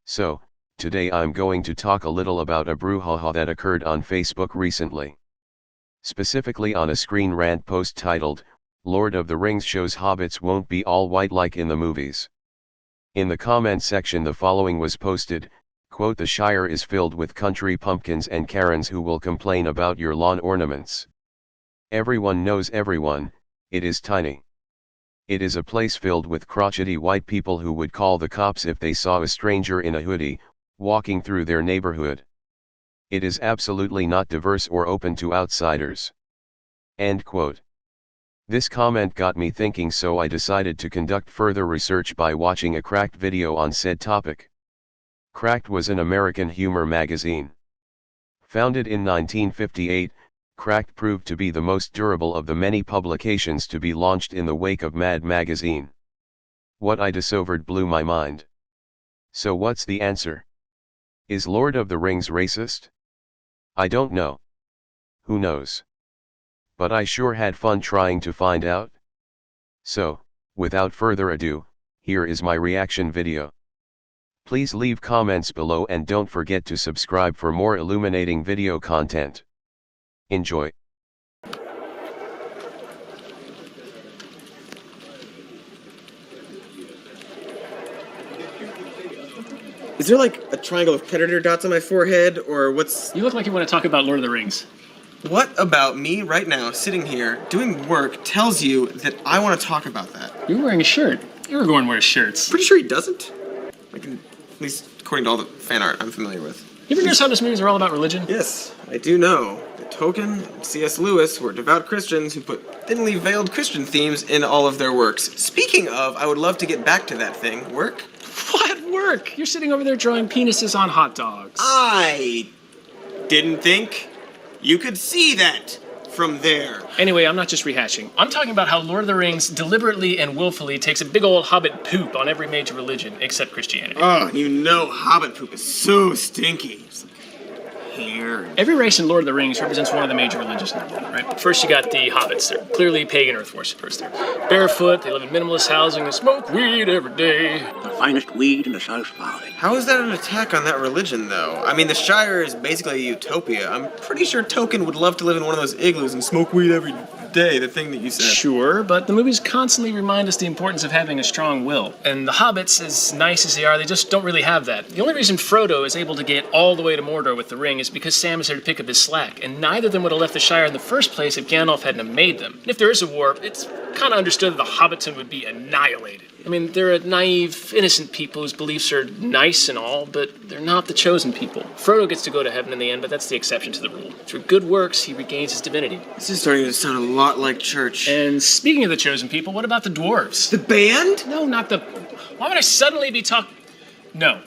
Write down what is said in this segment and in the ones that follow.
So, today I'm going to talk a little about a brouhaha that occurred on Facebook recently. Specifically on a Screen Rant post titled, Lord of the Rings shows hobbits won't be all white like in the movies. In the comment section the following was posted, quote, "The Shire is filled with country pumpkins and Karens who will complain about your lawn ornaments. Everyone knows everyone, it is tiny. It is a place filled with crotchety white people who would call the cops if they saw a stranger in a hoodie, walking through their neighborhood. It is absolutely not diverse or open to outsiders." End quote. This comment got me thinking, so I decided to conduct further research by watching a Cracked video on said topic. Cracked was an American humor magazine. Founded in 1958, Cracked proved to be the most durable of the many publications to be launched in the wake of Mad magazine. What I discovered blew my mind. So what's the answer? Is Lord of the Rings racist? I don't know. Who knows? But I sure had fun trying to find out. So, without further ado, here is my reaction video. Please leave comments below and don't forget to subscribe for more illuminating video content. Enjoy. Is there like a triangle of predator dots on my forehead, or what's... You look like you want to talk about Lord of the Rings. What about me right now, sitting here, doing work, tells you that I want to talk about that? You're wearing a shirt. Everyone wears shirts. Pretty sure he doesn't. At least according to all the fan art I'm familiar with. You ever notice how this movies are all about religion? Yes, I do know that Tolkien and C.S. Lewis were devout Christians who put thinly veiled Christian themes in all of their works. Speaking of, I would love to get back to that thing. Work? What work? You're sitting over there drawing penises on hot dogs. I didn't think you could see that from there. Anyway, I'm not just rehashing. I'm talking about how Lord of the Rings deliberately and willfully takes a big old hobbit poop on every major religion except Christianity. Oh, you know hobbit poop is so stinky. It's like hair. Every race in Lord of the Rings represents one of the major religions in the world, right? First you got the hobbits. They're clearly pagan earth worshippers. They're barefoot, they live in minimalist housing, they smoke weed every day. The finest weed in the South Valley. How is that an attack on that religion, though? I mean, the Shire is basically a utopia. I'm pretty sure Tolkien would love to live in one of those igloos and smoke weed every day, the thing that you said. Sure, but the movies constantly remind us the importance of having a strong will. And the hobbits, as nice as they are, they just don't really have that. The only reason Frodo is able to get all the way to Mordor with the ring is because Sam is there to pick up his slack, and neither of them would have left the Shire in the first place if Gandalf hadn't have made them. And if there is a war, it's kind of understood that the Hobbiton would be annihilated. I mean, they're a naive, innocent people whose beliefs are nice and all, but they're not the chosen people. Frodo gets to go to heaven in the end, but that's the exception to the rule. Through good works, he regains his divinity. This is starting to sound a lot like church. And speaking of the chosen people, what about the dwarves? The band? No, not the... Why would I suddenly be talking... No.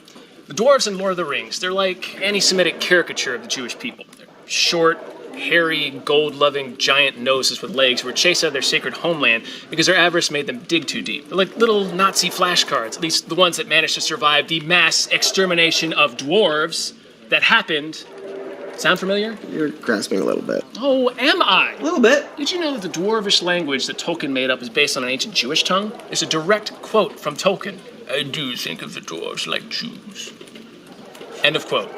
The dwarves in Lord of the Rings, they're like anti-Semitic caricature of the Jewish people. They're short, hairy, gold-loving giant noses with legs who were chased out of their sacred homeland because their avarice made them dig too deep. They're like little Nazi flashcards, at least the ones that managed to survive the mass extermination of dwarves that happened. Sound familiar? You're grasping a little bit. Oh, am I? A little bit. Did you know that the dwarvish language that Tolkien made up is based on an ancient Jewish tongue? There's a direct quote from Tolkien. I do think of the dwarves like Jews. End of quote.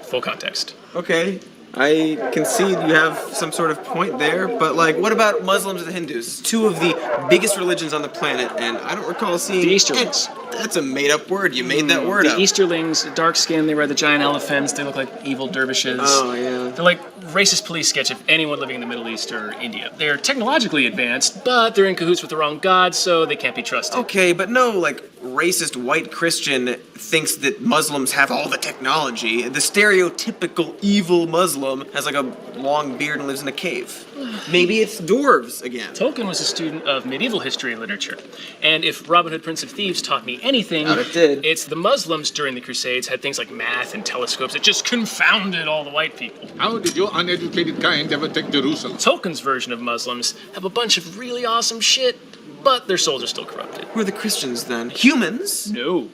Full context. Okay. I concede you have some sort of point there, but what about Muslims and the Hindus? Two of the biggest religions on the planet, and I don't recall seeing... The Easterlings. That's a made-up word. You made that word up. The Easterlings, dark skin, they ride the giant elephants, they look like evil dervishes. Oh, yeah. They're like racist police sketch of anyone living in the Middle East or India. They're technologically advanced, but they're in cahoots with the wrong god, so they can't be trusted. Okay, but no, racist white Christian thinks that Muslims have all the technology. The stereotypical evil Muslim has a long beard and lives in a cave. Maybe it's dwarves again. Tolkien was a student of medieval history and literature, and if Robin Hood, Prince of Thieves taught me anything, it did. It's the Muslims during the Crusades had things like math and telescopes that just confounded all the white people. How did your uneducated kind ever take Jerusalem? Tolkien's version of Muslims have a bunch of really awesome shit, but their souls are still corrupted. Who are the Christians then? Humans? No.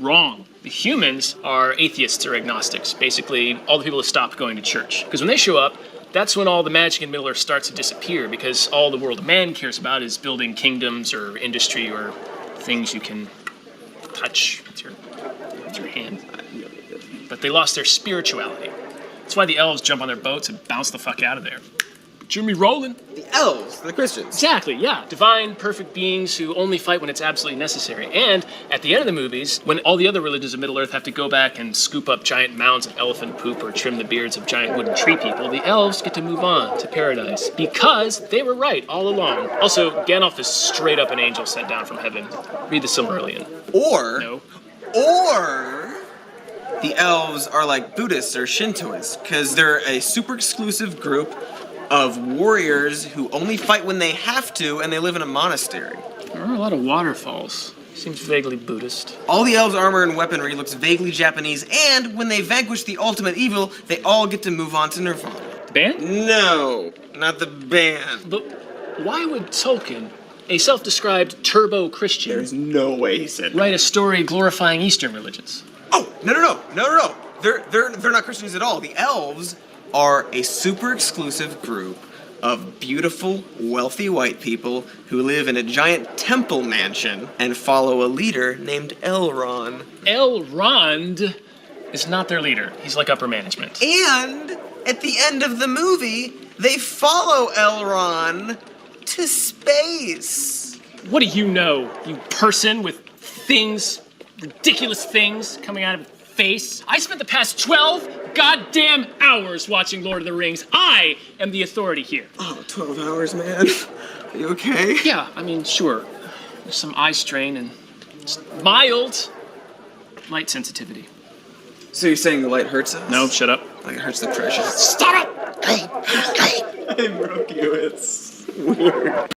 Wrong. The humans are atheists or agnostics. Basically, all the people who stopped going to church. Because when they show up, that's when all the magic in Middle-earth starts to disappear, because all the world of man cares about is building kingdoms or industry or things you can touch with your With your hand. But they lost their spirituality. That's why the elves jump on their boats and bounce the fuck out of there. Jimmy Rollin. The elves, the Christians. Exactly, yeah. Divine, perfect beings who only fight when it's absolutely necessary. And at the end of the movies, when all the other religions of Middle-earth have to go back and scoop up giant mounds of elephant poop or trim the beards of giant wooden tree people, the elves get to move on to paradise. Because they were right all along. Also, Gandalf is straight up an angel sent down from heaven. Read the Silmarillion. Or the elves are like Buddhists or Shintoists, because they're a super exclusive group of warriors who only fight when they have to, and they live in a monastery. There are a lot of waterfalls. Seems vaguely Buddhist. All the elves' armor and weaponry looks vaguely Japanese, and when they vanquish the ultimate evil, they all get to move on to Nirvana. The band? No, not the band. But why would Tolkien, a self-described turbo-Christian, There's no way he said write a story glorifying Eastern religions? Oh, no. They're not Christians at all. The elves are a super exclusive group of beautiful, wealthy white people who live in a giant temple mansion and follow a leader named Elrond. Elrond is not their leader. He's like upper management. And at the end of the movie, they follow Elrond to space. What do you know, you person with things, ridiculous things coming out of your face? I spent the past 12 goddamn hours watching Lord of the Rings. I am the authority here. Oh, 12 hours, man. Are you okay? Yeah, I mean, sure. There's some eye strain and just mild light sensitivity. So you're saying the light hurts us? No, shut up. Like it hurts the precious. Stop it! I broke you. It's weird.